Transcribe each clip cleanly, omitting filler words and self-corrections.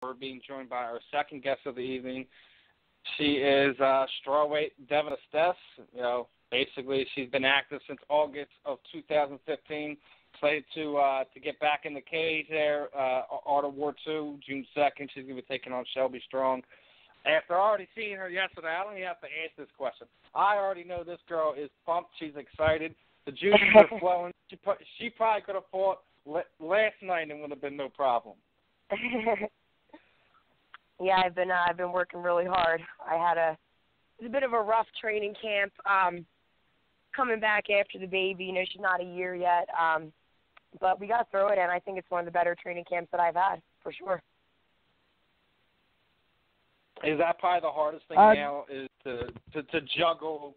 we're being joined by our second guest of the evening. She is strawweight Devon Estes. Basically, she's been active since August of 2015. Slated to get back in the cage there, Art of War 2, June 2nd. She's going to be taking on Shelby Strong. After already seeing her yesterday, I don't even have to ask this question. I already know this girl is pumped. She's excited. The juices are flowing. She probably could have fought last night and it would have been no problem. Yeah, I've been working really hard. It was a bit of a rough training camp. Coming back after the baby, she's not a year yet. But we got to throw it in. I think it's one of the better training camps that I've had, for sure. Is that probably the hardest thing now? Is to juggle,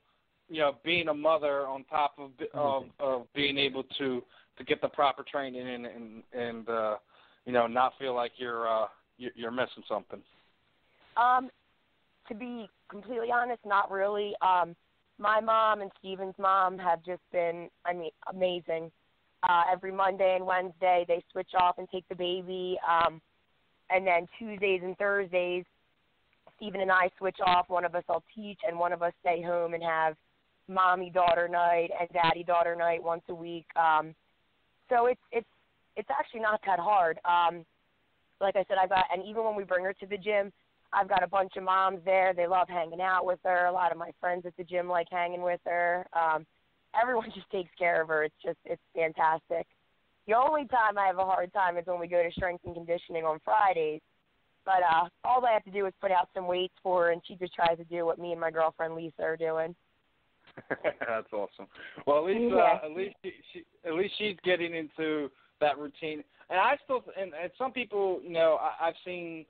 being a mother on top of being able to get the proper training in and not feel like you're missing something. To be completely honest, not really. My mom and Steven's mom have just been, amazing. Every Monday and Wednesday they switch off and take the baby, and then Tuesdays and Thursdays Steven and I switch off. One of us will teach, and one of us stay home and have mommy-daughter night and daddy-daughter night once a week. So it's actually not that hard. Like I said, and even when we bring her to the gym, I've got a bunch of moms there. They love hanging out with her. A lot of my friends at the gym like hanging with her. Everyone just takes care of her. It's fantastic. The only time I have a hard time is when we go to strength and conditioning on Fridays. But all I have to do is put out some weights for her, and she just tries to do what me and my girlfriend Lisa are doing. That's awesome. Well, at least she's getting into that routine. And and some people, I've seen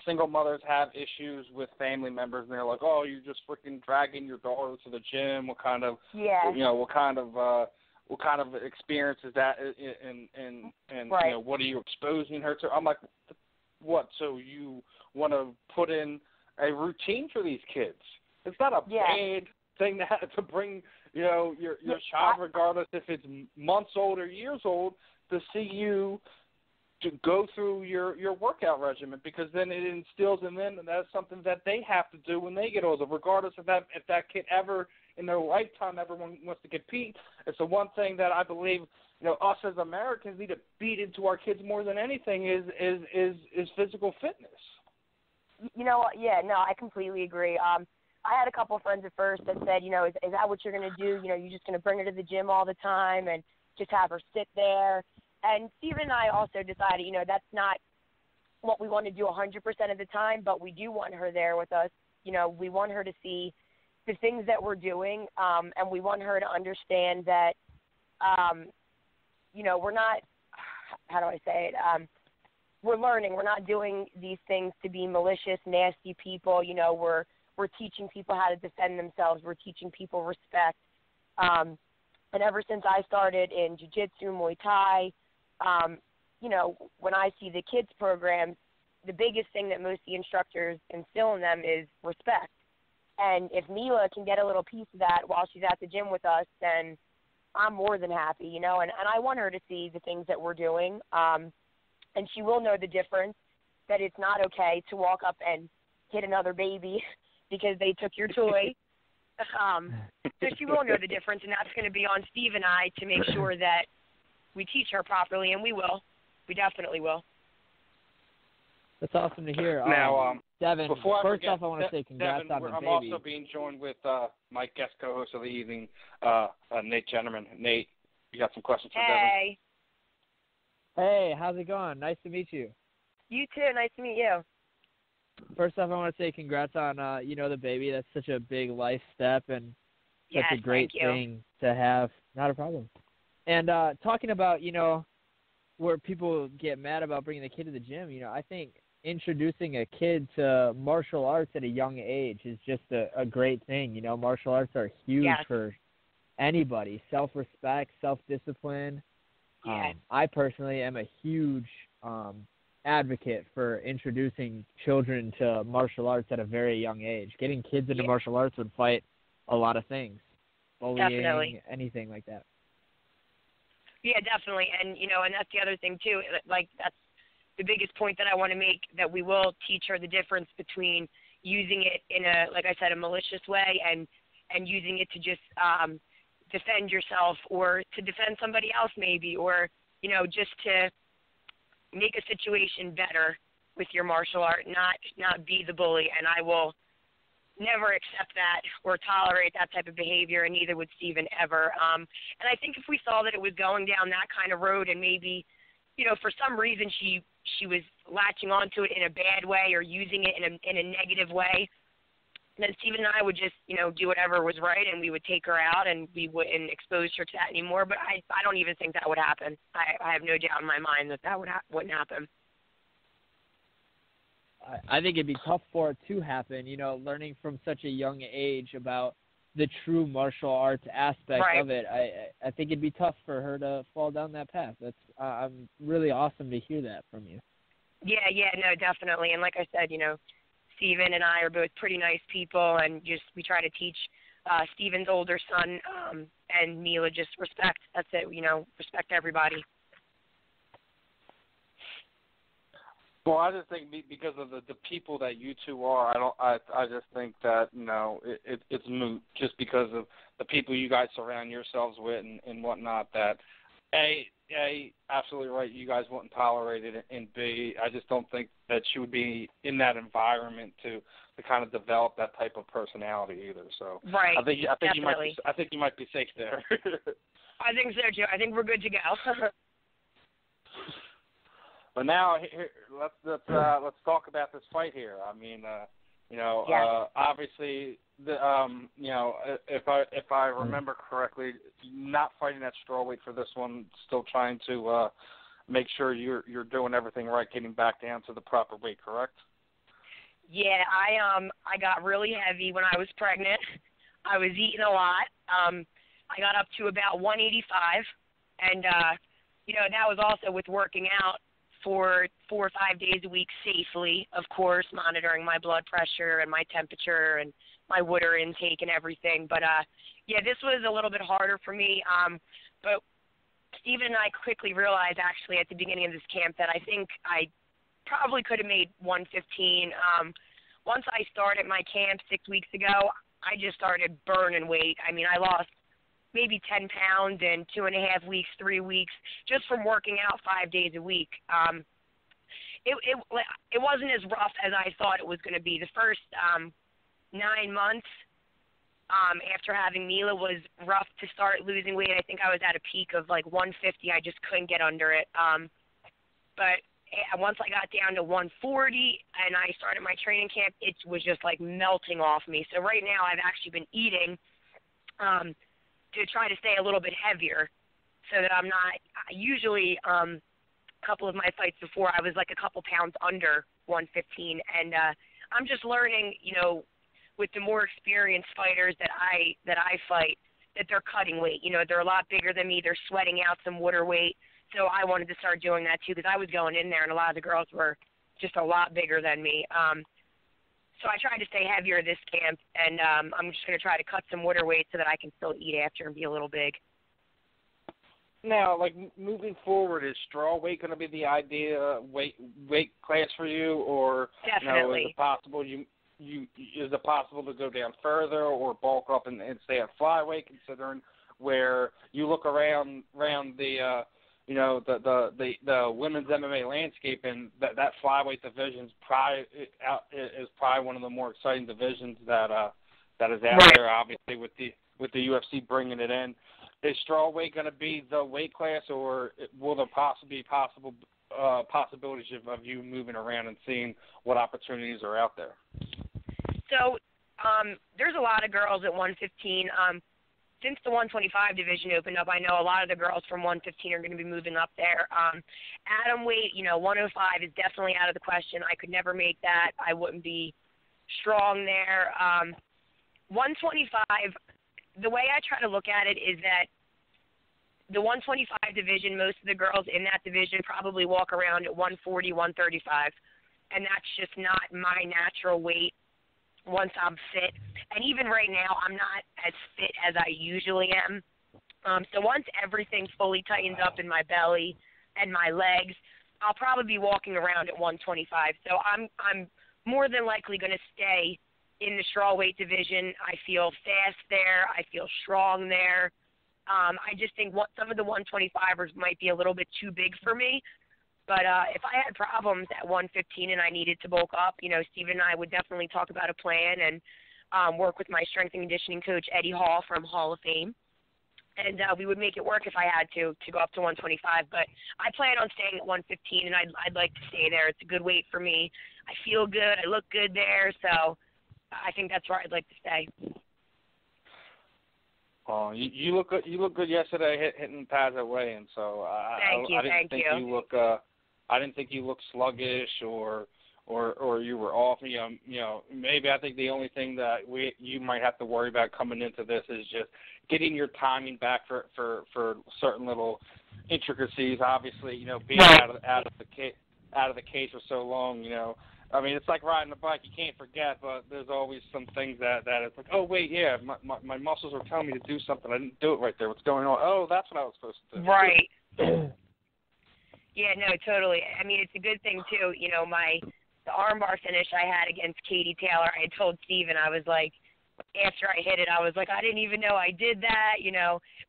single mothers have issues with family members, and they're like, "Oh, you're just freaking dragging your daughter to the gym. What kind of, what kind of experience is that? And right. What are you exposing her to?" I'm like, "What? So you want to put in a routine for these kids? It's not a bad thing to bring, your child, regardless if it's months old or years old, to see you to go through your workout regimen, because then it instills in them, and that's something that they have to do when they get older, regardless of if that kid ever in their lifetime ever wants to compete. It's the one thing that I believe us as Americans need to beat into our kids more than anything is physical fitness. I completely agree. I had a couple of friends at first that said, is that what you're going to do? You're just going to bring her to the gym all the time and just have her sit there. And Steven and I also decided, that's not what we want to do 100% of the time, but we do want her there with us. We want her to see the things that we're doing, and we want her to understand that, we're not, how do I say it, we're learning. We're not doing these things to be malicious, nasty people. We're teaching people how to defend themselves. We're teaching people respect. And ever since I started in jiu-jitsu, Muay Thai, when I see the kids programs, the biggest thing that most of the instructors instill in them is respect. And if Mila can get a little piece of that while she's at the gym with us, then I'm more than happy, and I want her to see the things that we're doing. And she will know the difference, that it's not okay to walk up and hit another baby because they took your toy. So she will know the difference, and that's going to be on Steve and I to make sure that we teach her properly, and we will. We definitely will. That's awesome to hear. Now, Devon, first off, I want to say congrats Devon, on the baby. I'm also being joined with my guest co-host of the evening, Nate Jennerman. Nate, you got some questions for Devon? Hey, how's it going? Nice to meet you. You too. Nice to meet you. First off, I want to say congrats on, the baby. That's such a big life step and such a great thing to have. Not a problem. And talking about, where people get mad about bringing the kid to the gym, I think introducing a kid to martial arts at a young age is just a great thing. Martial arts are huge for anybody. Self-respect, self-discipline. Yes. I personally am a huge advocate for introducing children to martial arts at a very young age. Getting kids into martial arts would fight a lot of things. Bullying, anything like that. Yeah, definitely. And, and that's the other thing, too. Like, the biggest point that I want to make, that we will teach her the difference between using it in a, like I said, a malicious way and using it to just defend yourself or to defend somebody else maybe, or, you know, just to make a situation better with your martial art, not be the bully. And I will never accept that or tolerate that type of behavior, and neither would Steven ever. And I think if we saw that it was going down that kind of road and maybe, you know, for some reason she was latching onto it in a bad way or using it in a negative way, then Steven and I would just, you know, do whatever was right, and we would take her out and we wouldn't expose her to that anymore. But I don't even think that would happen. I have no doubt in my mind that wouldn't happen. I think it'd be tough for it to happen, you know, learning from such a young age about the true martial arts aspect of it. I think it'd be tough for her to fall down that path. That's I'm really awesome to hear that from you. Yeah, no, definitely. And like I said, you know, Steven and I are both pretty nice people, and we try to teach Steven's older son and Mila just respect. That's it, you know, respect everybody. Well, I just think because of the people that you two are, I just think that, you know, it's moot just because of the people you guys surround yourselves with and whatnot. That A, absolutely right, you guys wouldn't tolerate it, and B, I just don't think that she would be in that environment to kind of develop that type of personality either. So right, I think you might be safe there. I think so too. I think we're good to go. But now, let's talk about this fight here. I mean, you know, obviously, you know, if I remember correctly, not fighting at strawweight for this one, still trying to make sure you're doing everything right, getting back down to the proper weight, correct? Yeah, I got really heavy when I was pregnant. I was eating a lot. I got up to about 185, and you know, that was also with working out for 4 or 5 days a week safely, of course, monitoring my blood pressure and my temperature and my water intake and everything. But, yeah, this was a little bit harder for me. But Steven and I quickly realized, actually, at the beginning of this camp that I think I probably could have made 115. Once I started my camp 6 weeks ago, I just started burning weight. I mean, I lost maybe 10 pounds in 2.5 weeks, 3 weeks, just from working out 5 days a week. It wasn't as rough as I thought it was going to be. The first 9 months after having Mila was rough to start losing weight. I think I was at a peak of like 150. I just couldn't get under it. But once I got down to 140 and I started my training camp, it was just like melting off me. So right now I've actually been eating to try to stay a little bit heavier so that I'm not usually a couple of my fights before I was like a couple pounds under 115, and I'm just learning, you know, with the more experienced fighters that I fight, that they're cutting weight. You know, they're a lot bigger than me. They're sweating out some water weight. So I wanted to start doing that too, because I was going in there and a lot of the girls were just a lot bigger than me. So I tried to stay heavier this camp, and I'm just going to try to cut some water weight so that I can still eat after and be a little big. Now, like, moving forward, is strawweight going to be the idea weight class for you, or definitely. You know, is it possible to go down further or bulk up and stay at flyweight, considering where you look around the you know, the women's MMA landscape, and that flyweight division is probably one of the more exciting divisions that is out there. Obviously, with the UFC bringing it in, is strawweight going to be the weight class, or will there possibly possibilities of you moving around and seeing what opportunities are out there? So there's a lot of girls at 115. Since the 125 division opened up, I know a lot of the girls from 115 are going to be moving up there. Atom weight, you know, 105 is definitely out of the question. I could never make that. I wouldn't be strong there. 125, the way I try to look at it is that the 125 division, most of the girls in that division probably walk around at 140, 135, and that's just not my natural weight once I'm fit. And even right now, I'm not as fit as I usually am. So once everything fully tightens up in my belly and my legs, I'll probably be walking around at 125. So I'm more than likely going to stay in the strawweight division. I feel fast there. I feel strong there. I just think some of the 125ers might be a little bit too big for me. But if I had problems at 115 and I needed to bulk up, Steven and I would definitely talk about a plan and work with my strength and conditioning coach, Eddie Hall from Hall of Fame. And we would make it work if I had to go up to 125. But I plan on staying at 115, and I'd like to stay there. It's a good weight for me. I feel good. I look good there. So I think that's where I'd like to stay. Oh, you look good. You look good yesterday, hitting pads at weigh-in. So I didn't think you look. I didn't think you looked sluggish or you were off. Maybe I think the only thing that you might have to worry about coming into this is just getting your timing back for certain little intricacies. Obviously, being out of the cage for so long. I mean, it's like riding a bike. You can't forget, but there's always some things that it's like, oh, wait, yeah, my muscles were telling me to do something. I didn't do it right there. What's going on? Oh, that's what I was supposed to do. Right. Yeah, no, totally. I mean, it's a good thing, too. The armbar finish I had against Katie Taylor, I had told Steven, I was like, after I hit it, I was like, I didn't even know I did that,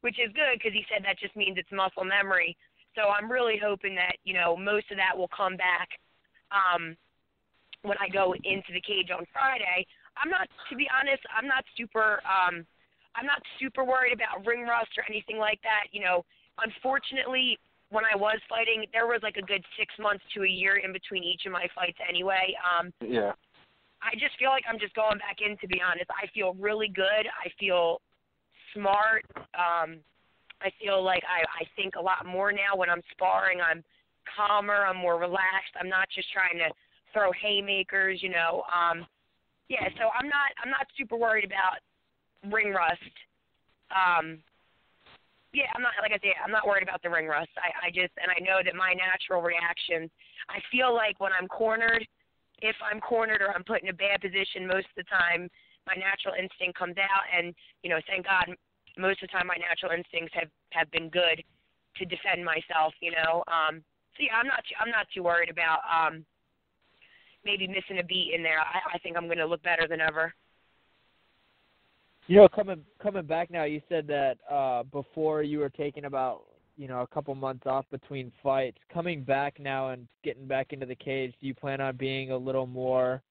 which is good because he said that just means it's muscle memory. So I'm really hoping that, most of that will come back when I go into the cage on Friday. To be honest, I'm not super worried about ring rust or anything like that. Unfortunately, when I was fighting, there was like a good 6 months to a year in between each of my fights anyway. Yeah. I just feel like I'm just going back in, to be honest. I feel really good. I feel smart. I feel like I think a lot more now when I'm sparring. I'm calmer. I'm more relaxed. I'm not just trying to throw haymakers, Yeah, so I'm not super worried about ring rust. Yeah, I'm not worried about the ring rust. I know that my natural reactions, I feel like when I'm cornered, if I'm cornered or I'm put in a bad position, most of the time my natural instinct comes out, and thank God, most of the time my natural instincts have been good to defend myself. So yeah, I'm not too worried about maybe missing a beat in there. I think I'm going to look better than ever. Coming back now, you said that before you were taking about a couple months off between fights. Coming back now and getting back into the cage, do you plan on being a little more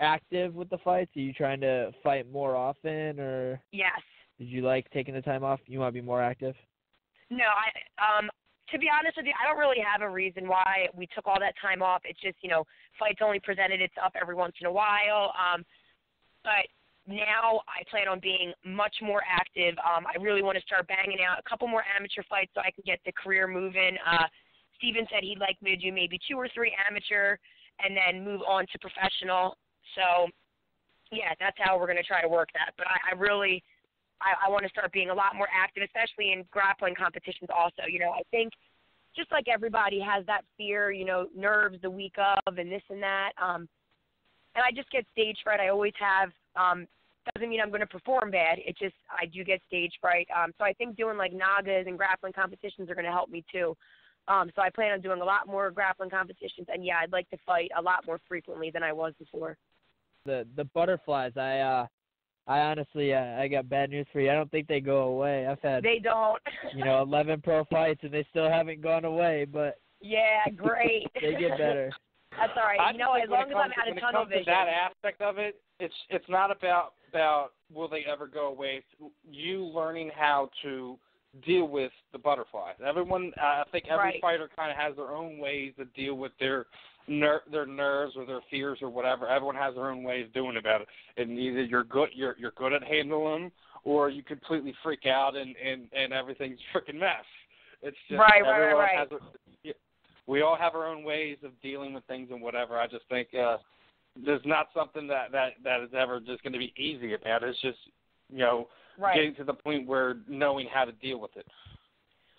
active with the fights? Are you trying to fight more often, or yes? Did you like taking the time off? You want to be more active? No, to be honest with you, I don't really have a reason why we took all that time off. It's just fights only presented itself every once in a while. But now I plan on being much more active. I really want to start banging out a couple more amateur fights so I can get the career moving. Steven said he'd like me to do maybe 2 or 3 amateur and then move on to professional. So, yeah, that's how we're going to try to work that. But I want to start being a lot more active, especially in grappling competitions also. I think just like everybody has that fear, nerves the week of and this and that. And I just get stage fright. I always have. Doesn't mean I'm going to perform bad. It just, I do get stage fright. So I think doing like Nagas and grappling competitions are going to help me too. So I plan on doing a lot more grappling competitions. And yeah, I'd like to fight a lot more frequently than I was before. The butterflies, I honestly, I got bad news for you. I don't think they go away. They don't. 11 pro fights and they still haven't gone away, but. Yeah, great. They get better. That's all right. As long as I'm out of tunnel vision. When it comes to that aspect of it, it's not about will they ever go away. It's you learning how to deal with the butterflies. Everyone, I think every fighter kind of has their own ways to deal with their nerves or their fears or whatever. Everyone has their own way of doing about it. And either you're good at handling them, or you completely freak out and everything's a freaking mess. It's just everyone has we all have our own ways of dealing with things and whatever. I just think there's not something that is ever just going to be easy about it. It's just, getting to the point where knowing how to deal with it.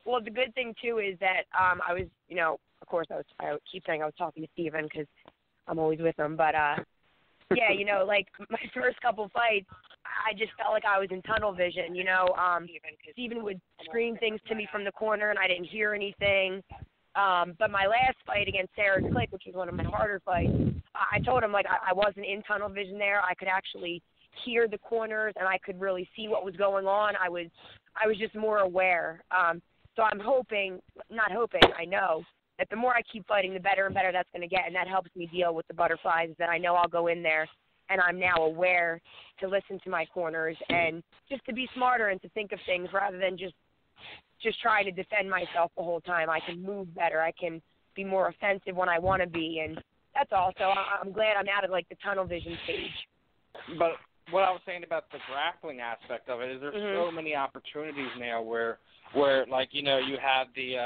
Well, the good thing, too, is that I was, of course, I keep saying I was talking to Steven because I'm always with him. But, yeah, like my first couple fights, I just felt like I was in tunnel vision, Steven would scream things to me from the corner and I didn't hear anything. But my last fight against Sarah Click, which was one of my harder fights, I told him, like, I wasn't in tunnel vision there. I could actually hear the corners, and I could really see what was going on. I was just more aware. So I'm I know that the more I keep fighting, the better and better that's going to get, and that helps me deal with the butterflies, that I know I'll go in there, and I'm now aware to listen to my corners and just to be smarter and to think of things rather than just trying to defend myself the whole time. I can move better. I can be more offensive when I want to be, and that's all. So I'm glad I'm out of, like, the tunnel vision stage. But what I was saying about the grappling aspect of it is there's so many opportunities now where like, you know, you have the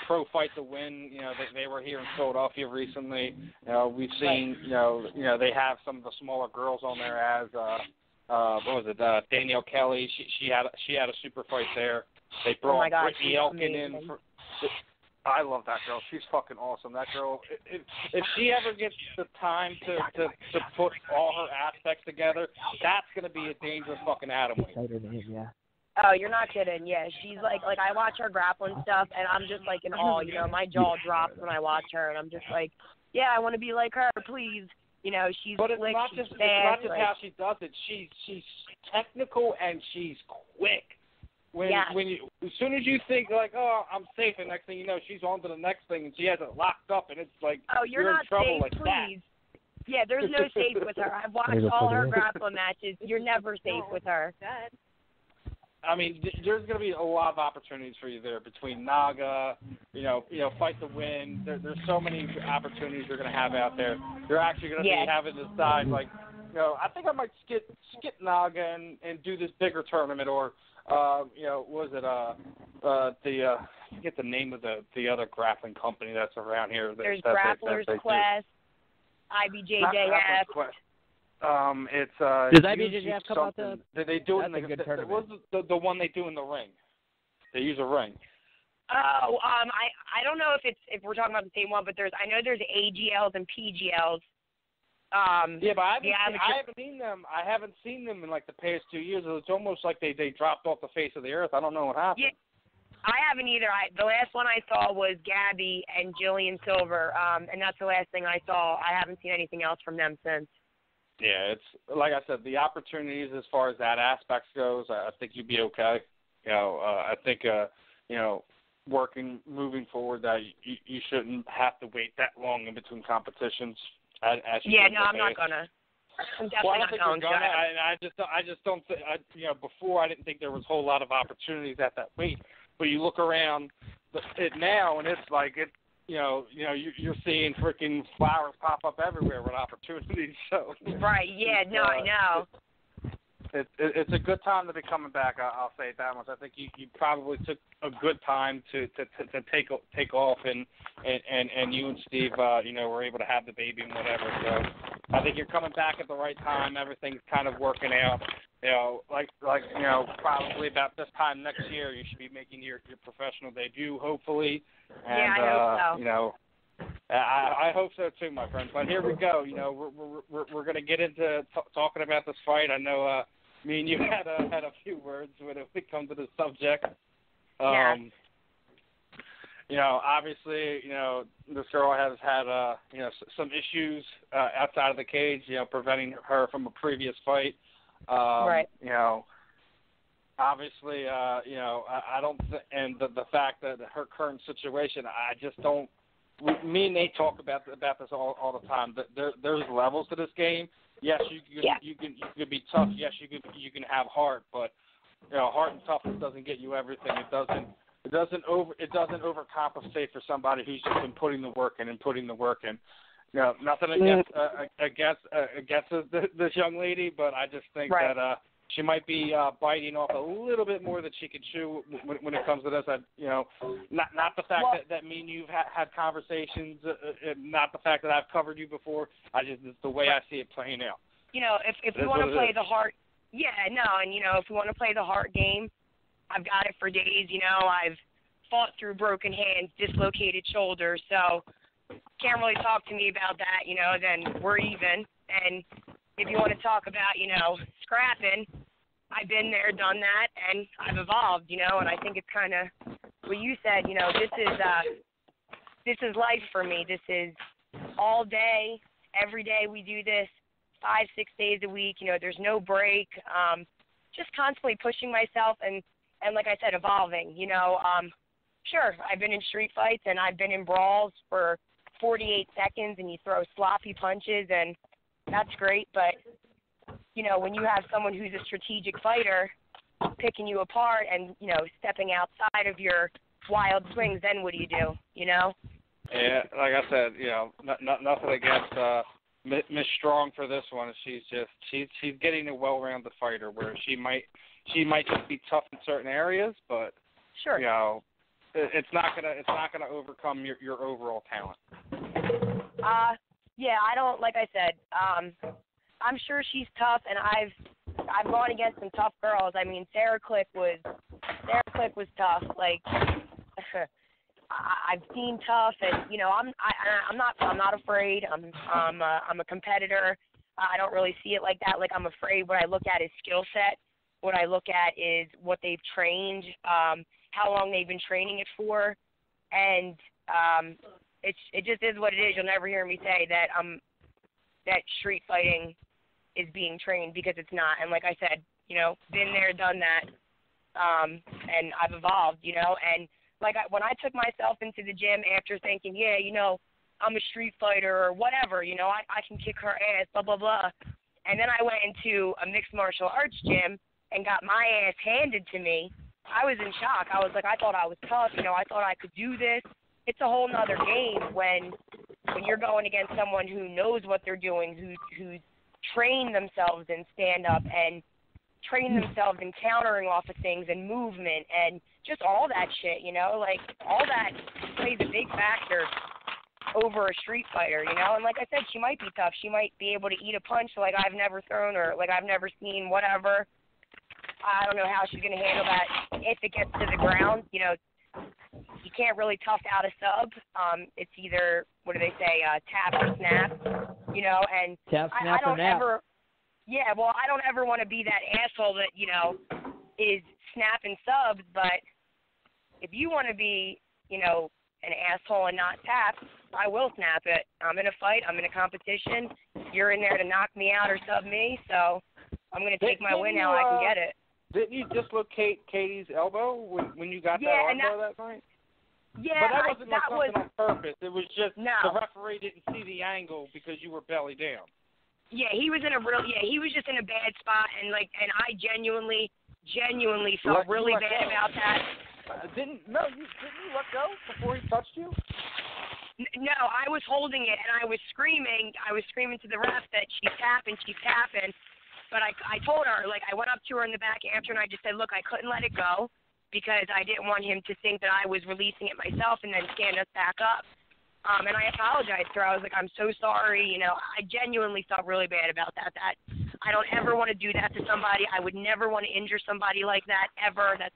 pro fight to win. You know, they were here in Philadelphia recently. You know, we've seen, you know, they have some of the smaller girls on there as what was it? Danielle Kelly. She had a super fight there. They brought Brittany Elkin in. I love that girl. She's fucking awesome. That girl. If she ever gets the time to put all her aspects together, that's gonna be a dangerous fucking atom weight. Yeah. Oh, you're not kidding. Yeah, she's like I watch her grappling stuff, and I'm just like in awe. You know, my jaw drops when I watch her, and I'm just like, yeah, I want to be like her, please. You know, she's but it's slick, not she's just fast, it's not just like, how she does it. She's technical and she's quick. When you, as soon as you think like, oh, I'm safe, the next thing you know, she's on to the next thing, and she has it locked up, and it's like, oh, you're in not trouble safe, like please. that. Yeah, there's no safe with her. I've watched all her grappling matches. You're never safe with her. I mean, there's going to be a lot of opportunities for you there between Naga, you know, fight to win. There's so many opportunities you're going to have out there. You're actually going to be having to decide, like, you know, I think I might skip Naga and do this bigger tournament, or, you know, was it I forget the name of the other grappling company that's around here. There's Grappler's Quest, IBJJF. It's does IBJJF come out the? They do it in what was the one they do in the ring? They use a ring. Oh, I don't know if we're talking about the same one, but I know there's AGLs and PGLs. Yeah, but I haven't seen them. I haven't seen them in like the past 2 years. It's almost like they dropped off the face of the earth. I don't know what happened. Yeah, I haven't either. The last one I saw was Gabby and Jillian Silver, and that's the last thing I saw. I haven't seen anything else from them since. Yeah, it's like I said, the opportunities as far as that aspect goes, I think you'd be okay. You know, I think you know, moving forward, that you shouldn't have to wait that long in between competitions. I'm not gonna. I'm definitely not going to. I just don't think. You know, before I didn't think there was a whole lot of opportunities at that weight, but you look around it now, and it's like it. You know, you're seeing freaking flowers pop up everywhere with opportunities. So right, yeah, no, I know. It's a good time to be coming back. I'll say it that much. I think you probably took a good time to take off, and you and Steve, you know, were able to have the baby and whatever. So I think you're coming back at the right time. Everything's kind of working out. You know, like you know, probably about this time next year, you should be making your professional debut, hopefully. And, yeah, I hope so. You know, I hope so too, my friend. But here we go. You know, we're going to get into talking about this fight. I know me and you had a few words when it comes to the subject. You know, obviously, you know, this girl has had you know, some issues outside of the cage. You know, preventing her from a previous fight. Right. You know, obviously, you know, I don't, and the fact that her current situation, I just don't. Me and Nate talk about this all the time. There's levels to this game. Yes, you can be tough. Yes, you can have heart, but you know, heart and toughness doesn't get you everything. It doesn't overcompensate for somebody who's just been putting the work in. You know, nothing against this young lady, but I just think that she might be biting off a little bit more than she can chew when it comes to this. You know, not the fact that me and you've had conversations, not the fact that I've covered you before. It's the way I see it playing out. You know, if we want to play the heart, and you know, if we want to play the heart game, I've got it for days. You know, I've fought through broken hands, dislocated shoulders, so can't really talk to me about that. You know, then we're even. And if you want to talk about, you know, scrapping, I've been there, done that, and I've evolved, you know, and I think it's kind of what you said, you know, this is is life for me. This is all day, every day we do this, 5-6 days a week. There's no break. Just constantly pushing myself and like I said, evolving. Sure, I've been in street fights and I've been in brawls for 48 seconds and you throw sloppy punches and that's great. But, when you have someone who's a strategic fighter picking you apart and, stepping outside of your wild swings, then what do? Yeah, like I said, nothing against Miss Strong for this one. She's getting a well-rounded fighter where she might just be tough in certain areas, but sure, it's not gonna overcome your overall talent. Yeah, I don't, like I said, I'm sure she's tough, and I've gone against some tough girls. I mean, Sarah Click was tough. Like, I've seen tough, and I'm not afraid. I'm a competitor. I don't really see it like that. Like, I'm afraid. What I look at is skill set. What I look at is what they've trained, how long they've been training it for, and it just is what it is. You'll never hear me say that that street fighting is being trained, because it's not. And like I said, been there, done that, and I've evolved, and when I took myself into the gym after thinking, I'm a street fighter or whatever, I can kick her ass, blah, blah, blah. And then I went into a mixed martial arts gym and got my ass handed to me. I was in shock. I was like, I thought I was tough. I thought I could do this. It's a whole nother game when you're going against someone who knows what they're doing, who's trained themselves in stand-up and trained themselves in countering off of things and movement and just all that shit, like all that plays a big factor over a street fighter, and like I said, she might be tough. She might be able to eat a punch like I've never thrown or like I've never seen, whatever. I don't know how she's going to handle that if it gets to the ground. You can't really tough out a sub. It's either, what do they say, tap or snap, and tap, snap, I don't or nap. ever, yeah, well, I don't ever want to be that asshole that, is snapping subs, but if you want to be, an asshole and not tap, I will snap it. I'm in a fight. I'm in a competition. You're in there to knock me out or sub me, so I'm going to take my win how I can get it. Didn't you dislocate Katie's elbow when you got that elbow that night? Yeah, but that wasn't something on purpose. It was just the referee didn't see the angle because you were belly down. Yeah, he was he was just in a bad spot, and I genuinely felt really bad about that. Didn't you let go before he touched you? No, I was holding it and I was screaming. I was screaming to the ref that she's tapping. But I told her, I went up to her in the back after and I just said, look, I couldn't let it go because I didn't want him to think that I was releasing it myself and then stand us back up. And I apologized to her. I was like, I'm so sorry. I genuinely felt really bad about that. That I don't ever want to do that to somebody. I would never want to injure somebody like that ever. That's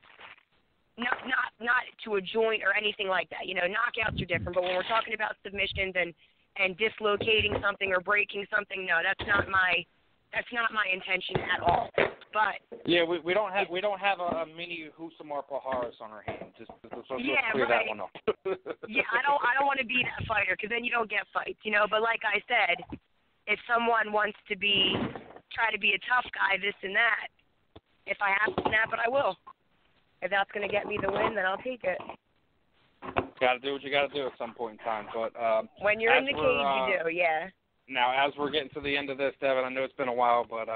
not to a joint or anything like that. Knockouts are different. But when we're talking about submissions and dislocating something or breaking something, no, that's not my intention at all. But yeah, we don't have a mini Husamar Paharis on our hands. Just clear that one up. Yeah, I don't want to be that fighter because then you don't get fights, But like I said, if someone wants to try to be a tough guy, this and that, if I have to snap it, I will. If that's going to get me the win, then I'll take it. Got to do what you got to do at some point in time. But when you're in the cage, you do, yeah. Now, as we're getting to the end of this, Devin, I know it's been a while, but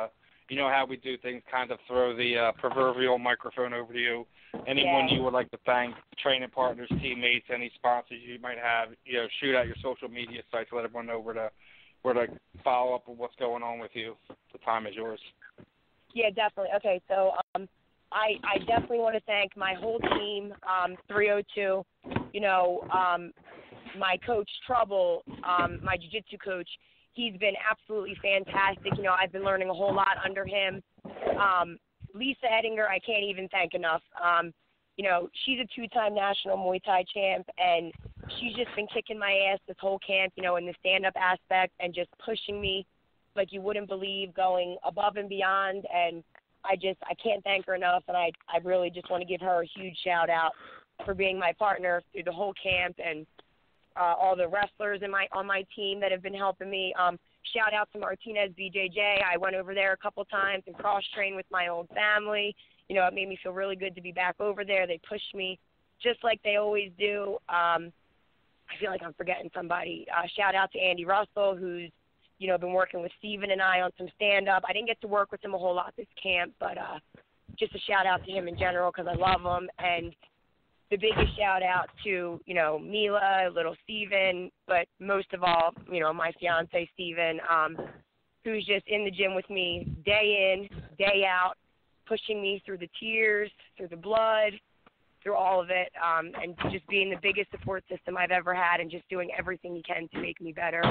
you know how we do things, kind of throw the proverbial microphone over to you. Anyone you would like to thank, training partners, teammates, any sponsors you might have, shoot out your social media sites, let everyone know where to follow up with what's going on with you. The time is yours. Yeah, definitely. Okay, so I definitely want to thank my whole team, 302, my coach, Trouble, my jiu-jitsu coach. He's been absolutely fantastic. I've been learning a whole lot under him. Lisa Ettinger, I can't even thank enough. She's a 2-time national Muay Thai champ, and she's just been kicking my ass this whole camp, in the stand-up aspect and just pushing me like you wouldn't believe, going above and beyond. And I can't thank her enough, and I really just want to give her a huge shout-out for being my partner through the whole camp and all the wrestlers on my team that have been helping me. Shout out to Martinez BJJ. I went over there a couple times and cross-trained with my old family. You know, it made me feel really good to be back over there. They pushed me just like they always do. I feel like I'm forgetting somebody. Shout out to Andy Russell, who's, you know, been working with Steven and I on some stand-up. I didn't get to work with him a whole lot this camp, but just a shout-out to him in general because I love him. And the biggest shout-out to, you know, Mila, little Steven, but most of all, you know, my fiance, Steven, who's just in the gym with me day in, day out, pushing me through the tears, through the blood, through all of it, and just being the biggest support system I've ever had and just doing everything he can to make me better.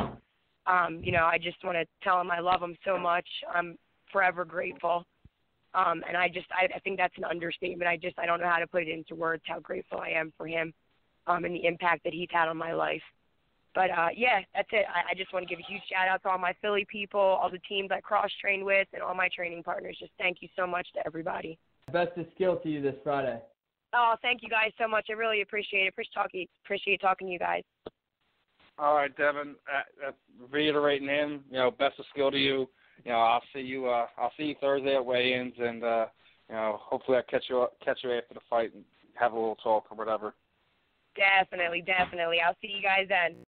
You know, I just want to tell him I love him so much. I'm forever grateful. And I think that's an understatement. I don't know how to put it into words how grateful I am for him and the impact that he's had on my life. But, yeah, that's it. I just want to give a huge shout-out to all my Philly people, all the teams I cross-trained with, and all my training partners. Just thank you so much to everybody. Best of skill to you this Friday. Oh, thank you guys so much. I really appreciate it. Appreciate talking to you guys. All right, Devon. Reiterating him, you know, best of skill to you. You know, I'll see you Thursday at weigh-ins, and you know, hopefully I catch you after the fight and have a little talk or whatever. Definitely. I'll see you guys then.